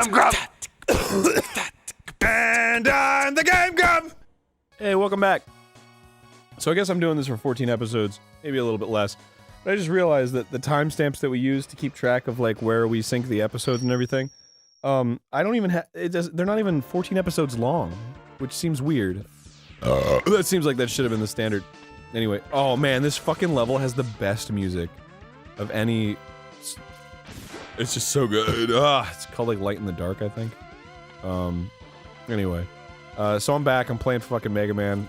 I'm Grump. And I'm the Game Grump. Hey, welcome back. So I guess I'm doing this for 14 episodes, maybe a little bit less. But I just realized that the timestamps that we use to keep track of like where we sync the episodes and everything, I don't even have. They're not even 14 episodes long, which seems weird. That seems like that should have been the standard. Anyway, oh man, this fucking level has the best music of any. It's just so good. It's called like Light in the Dark, I think. Anyway, so I'm back. I'm playing fucking MegaMan.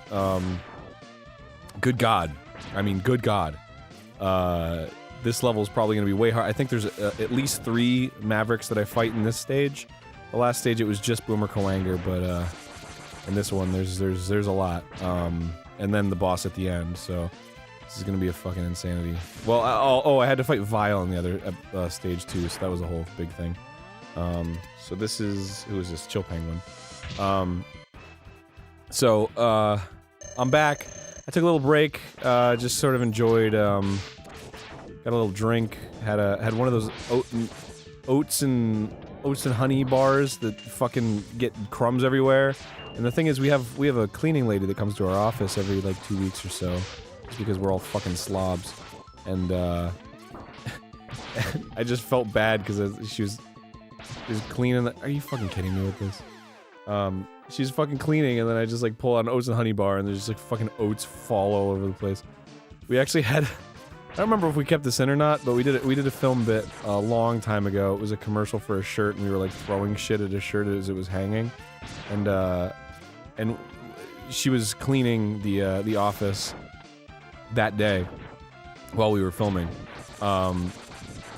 Good God. I mean, good God. This level is probably going to be way hard. I think there's at least 3 Mavericks that I fight in this stage. The last stage it was just Boomer Coanger, but in this one there's a lot. And then the boss at the end. So this is going to be a fucking insanity. Well, I had to fight Vile in the other stage too, so that was a whole big thing. So this is who is this? Chill Penguin. I'm back. I took a little break, just sort of enjoyed, got a little drink, had one of those oats and honey bars that fucking get crumbs everywhere. And the thing is, we have a cleaning lady that comes to our office every like 2 weeks or so, just because we're all fucking slobs. And I just felt bad because she was cleaning. Are you fucking kidding me with this? She's fucking cleaning, and then I just like pull out an oats and honey bar, and there's just like fucking oats fall all over the place. We actually had, I don't remember if we kept this in or not, but we did a film bit a long time ago. It was a commercial for a shirt, and we were like throwing shit at a shirt as it was hanging, and she was cleaning the office that day while we were filming, and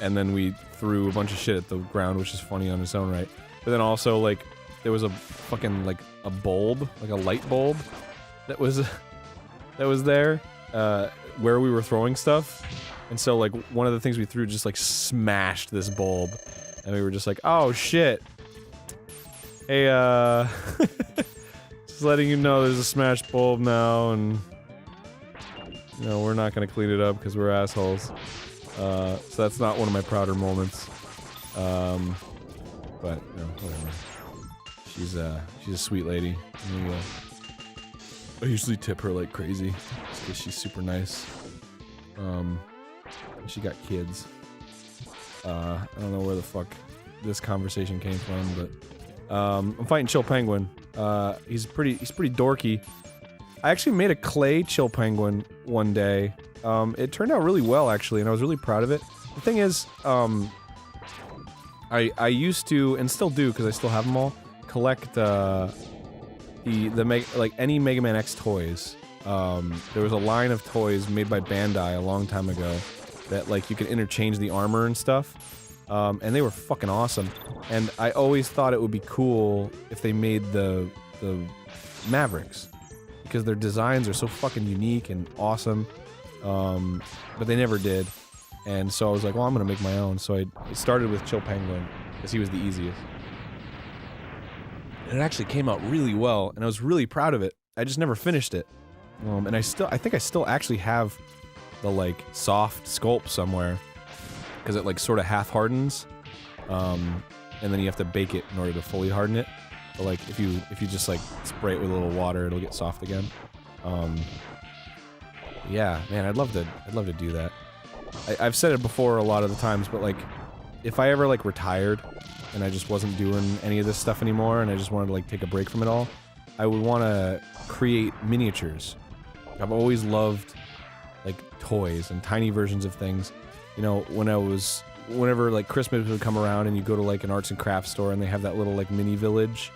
then we threw a bunch of shit at the ground, which is funny on its own right. But then also like there was a fucking like a bulb, like a light bulb, that was there where we were throwing stuff, and so like one of the things we threw just like smashed this bulb, and we were just like, oh shit. Hey, just letting you know there's a smashed bulb now, and you know, we're not gonna clean it up because we're assholes. So that's not one of my prouder moments. But you know, whatever. She's a sweet lady. I usually tip her like crazy, just because she's super nice. She got kids. I don't know where the fuck this conversation came from, but I'm fighting Chill Penguin. He's pretty dorky. I actually made a clay Chill Penguin one day. It turned out really well actually, and I was really proud of it. The thing is, I used to, and still do because I still have them all, collect like any Mega Man X toys. There was a line of toys made by Bandai a long time ago that like you could interchange the armor and stuff, and they were fucking awesome. And I always thought it would be cool if they made the Mavericks, because their designs are so fucking unique and awesome. But they never did. And so I was like, well, I'm gonna make my own. So I started with Chill Penguin, because he was the easiest. And it actually came out really well, and I was really proud of it. I just never finished it. And I think I still actually have the, like, soft sculpt somewhere, because it, like, sort of half-hardens. And then you have to bake it in order to fully harden it. But, like, if you just, like, spray it with a little water, it'll get soft again. Yeah, man, I'd love to do that. I've said it before a lot of the times, but like, if I ever like retired and I just wasn't doing any of this stuff anymore and I just wanted to like take a break from it all, I would want to create miniatures. I've always loved like toys and tiny versions of things. You know, whenever like Christmas would come around and you go to like an arts and crafts store and they have that little like mini village,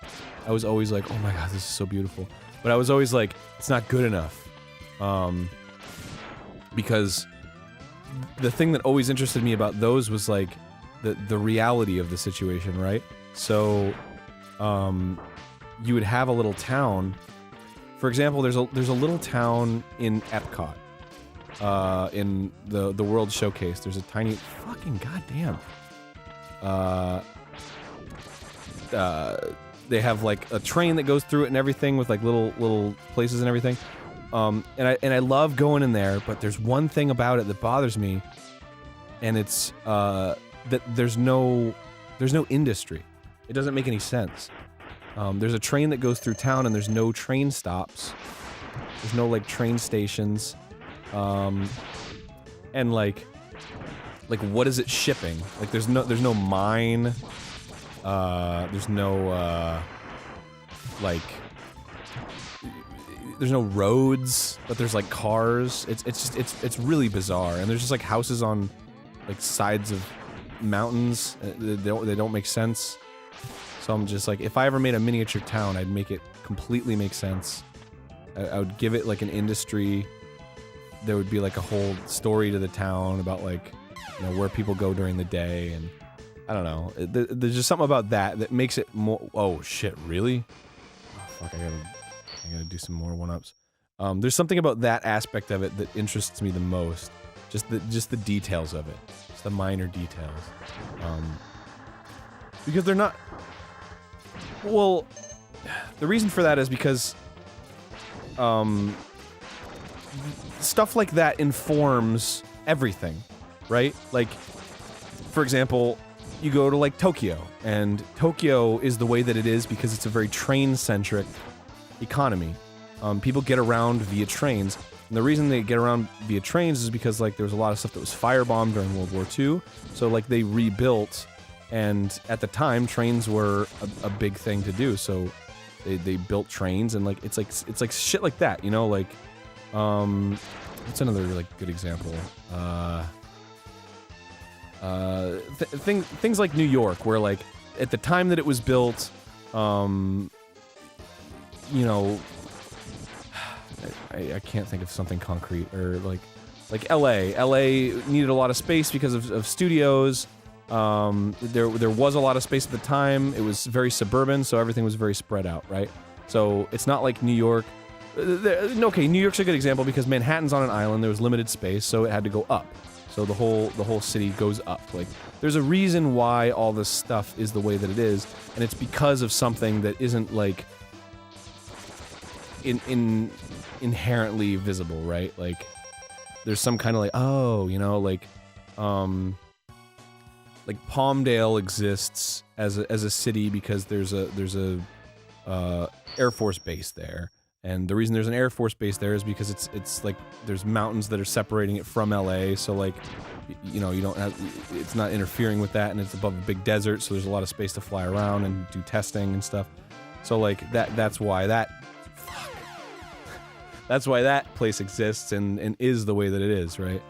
I was always like, oh my god, this is so beautiful. But I was always like, it's not good enough. Because the thing that always interested me about those was like the reality of the situation, right? So you would have a little town. For example, there's a little town in Epcot, in the World Showcase. There's a tiny fucking goddamn. They have like a train that goes through it and everything with like little places and everything. And I love going in there, but there's one thing about it that bothers me, and it's that there's no industry. It doesn't make any sense. There's a train that goes through town and there's no train stops. There's no, like, train stations. And, like, what is it shipping? Like, there's no mine. There's no, like... There's no roads, but there's, like, cars. It's really bizarre. And there's just, like, houses on, like, sides of mountains. They don't make sense. So I'm just like, if I ever made a miniature town, I'd make it completely make sense. I would give it, like, an industry. There would be, like, a whole story to the town about, like, you know, where people go during the day, and I don't know. There's just something about that makes it more... Oh, shit, really? Oh, fuck, I gotta do some more one-ups. There's something about that aspect of it that interests me the most. Just the details of it. Just the minor details. Because they're not... Well, the reason for that is because... stuff like that informs everything, right? Like, for example, you go to, like, Tokyo, and Tokyo is the way that it is because it's a very train-centric economy. People get around via trains, and the reason they get around via trains is because, like, there was a lot of stuff that was firebombed during World War II, so, like, they rebuilt, and at the time, trains were a big thing to do, so they built trains, and, like, it's like shit like that, you know, like, what's another, like, good example? Things like New York, where, like, at the time that it was built, you know, I can't think of something concrete, or, like LA. LA needed a lot of space because of studios. There was a lot of space at the time. It was very suburban, so everything was very spread out, right? So it's not like New York. Okay, New York's a good example because Manhattan's on an island. There was limited space, so it had to go up. So the whole city goes up. Like, there's a reason why all this stuff is the way that it is, and it's because of something that isn't, like, inherently visible, right? Like, there's some kind of, like, oh, you know, like Palmdale exists as a city because there's a Air Force base there. And the reason there's an Air Force base there is because it's like, there's mountains that are separating it from LA, so, like, you know, you don't have, it's not interfering with that, and it's above a big desert, so there's a lot of space to fly around and do testing and stuff. So, like, that's why that place exists and is the way that it is, right?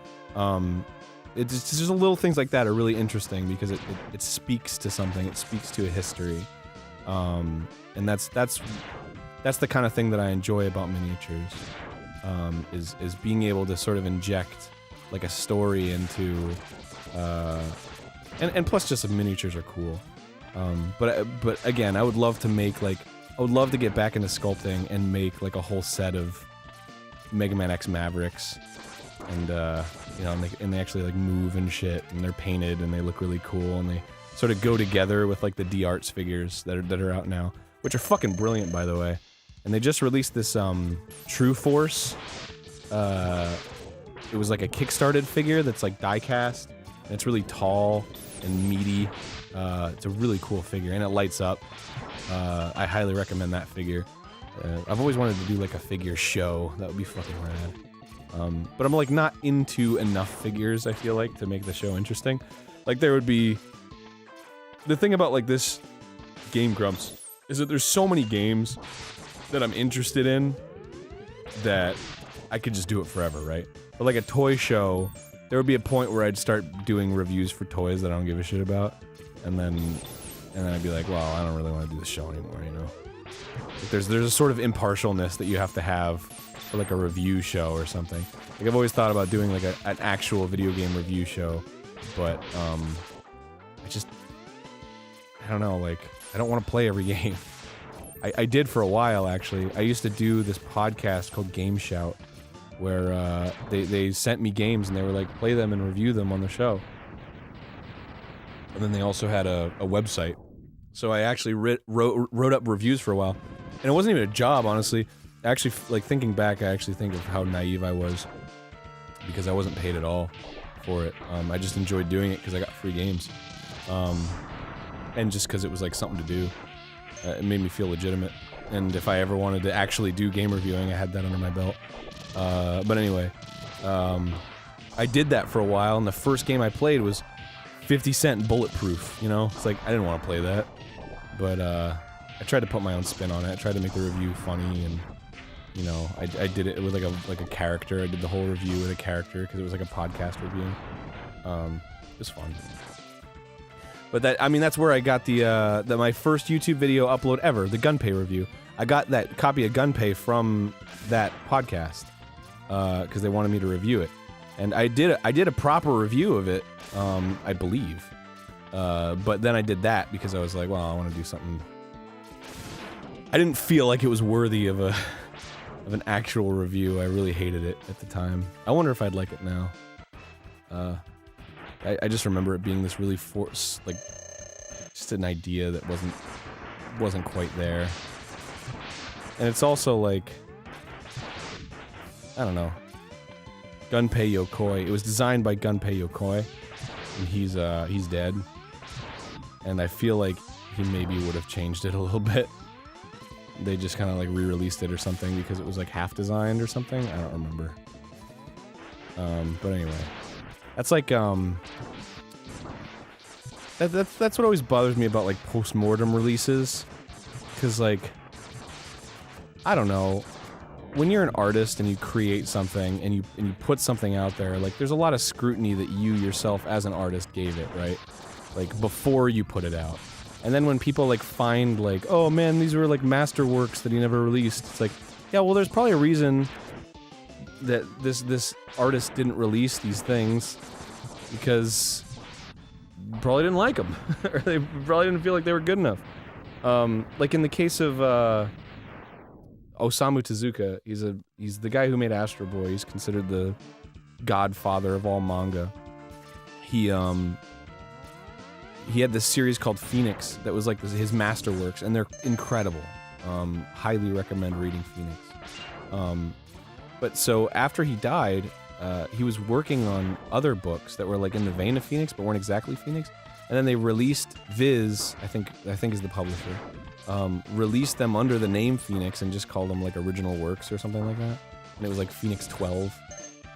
It's just little things like that are really interesting because it speaks to something, it speaks to a history. And that's the kind of thing that I enjoy about miniatures, is being able to sort of inject, like, a story into, and plus just the miniatures are cool. But again, I would love to make, like, I would love to get back into sculpting and make, like, a whole set of MegaMan X Mavericks, and you know, and they actually, like, move and shit, and they're painted and they look really cool, and they sort of go together with, like, the D-Arts figures that are out now, which are fucking brilliant, by the way. And they just released this True Force. It was like a kickstarted figure that's, like, die-cast, and it's really tall and meaty. It's a really cool figure, and it lights up. I highly recommend that figure. I've always wanted to do, like, a figure show. That would be fucking rad. But I'm, like, not into enough figures, I feel like, to make the show interesting. Like, there would be... The thing about, like, this game, Grumps, is that there's so many games that I'm interested in that I could just do it forever, right? But, like, a toy show, there would be a point where I'd start doing reviews for toys that I don't give a shit about, and then I'd be like, well, I don't really want to do the show anymore, you know? Like, there's a sort of impartialness that you have to have for, like, a review show or something. Like, I've always thought about doing, like, an actual video game review show, but, I don't know, like, I don't want to play every game. I did for a while, actually. I used to do this podcast called Game Shout, where they sent me games and they were like, play them and review them on the show. And then they also had a website. So I actually wrote up reviews for a while. And it wasn't even a job, honestly. Actually, like, thinking back, I actually think of how naive I was. Because I wasn't paid at all for it. I just enjoyed doing it because I got free games. and just because it was like something to do. It made me feel legitimate, and if I ever wanted to actually do game reviewing, I had that under my belt. But anyway, I did that for a while, and the first game I played was 50 Cent Bulletproof, you know? It's like, I didn't want to play that, but I tried to put my own spin on it. I tried to make the review funny, and, you know, I did it with like a character. I did the whole review with a character, because it was like a podcast review. It was fun. But that, I mean, that's where I got my first YouTube video upload ever, the Gunpei review. I got that copy of Gunpei from that podcast, because they wanted me to review it. And I did a proper review of it, I believe. But then I did that because I was like, well, I want to do something. I didn't feel like it was worthy of an actual review. I really hated it at the time. I wonder if I'd like it now. I just remember it being this really like, just an idea that wasn't quite there. And it's also like, I don't know, Gunpei Yokoi. It was designed by Gunpei Yokoi, and he's dead. And I feel like he maybe would have changed it a little bit. They just kind of like re-released it or something because it was like half designed or something. I don't remember. But anyway. That's like, that's what always bothers me about, like, post-mortem releases. Because, like, I don't know. When you're an artist and you create something and you put something out there, like, there's a lot of scrutiny that you yourself as an artist gave it, right? Like, before you put it out. And then when people, like, find, like, oh man, these were, like, masterworks that he never released, it's like, yeah, well, there's probably a reason that this artist didn't release these things, because probably didn't like them, or they probably didn't feel like they were good enough. Like in the case of Osamu Tezuka, he's the guy who made Astro Boy. He's considered the godfather of all manga. He had this series called Phoenix that was like his masterworks, and they're incredible. Highly recommend reading Phoenix. But so after he died, he was working on other books that were like in the vein of Phoenix, but weren't exactly Phoenix. And then they released Viz, I think is the publisher, released them under the name Phoenix and just called them like original works or something like that. And it was like Phoenix 12.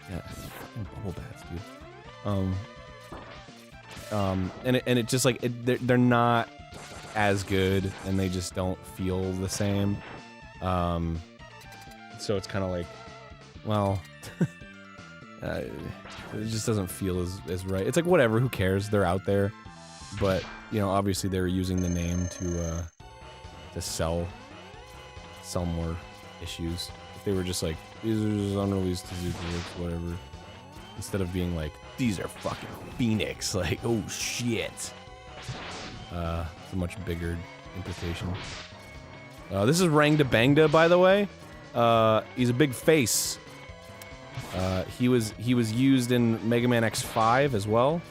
Yeah, fucking bubble baths, dude. And it just like they're not as good, and they just don't feel the same. So it's kind of like, well, it just doesn't feel as right. It's like, whatever, who cares? They're out there. But, you know, obviously they were using the name to sell more issues. If they were just like, these are just unreleased Tezuka works, whatever. Instead of being like, these are fucking Phoenix, like, oh shit. It's a much bigger implication. This is Rangda Bangda, by the way. He's a big face. He was used in MegaMan X5 as well.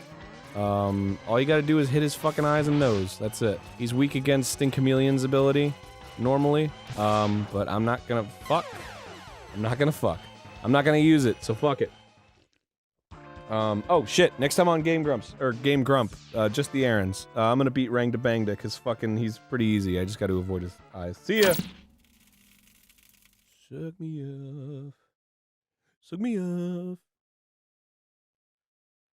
All you gotta do is hit his fucking eyes and nose. That's it. He's weak against Sting Chameleon's ability, normally. But I'm not gonna fuck. I'm not gonna use it, so fuck it. Oh shit, next time on Game Grumps, or Game Grump, just the Arins. I'm gonna beat Rangda Bangda, cause fucking he's pretty easy. I just gotta avoid his eyes. See ya! Suck me off. Suck me off.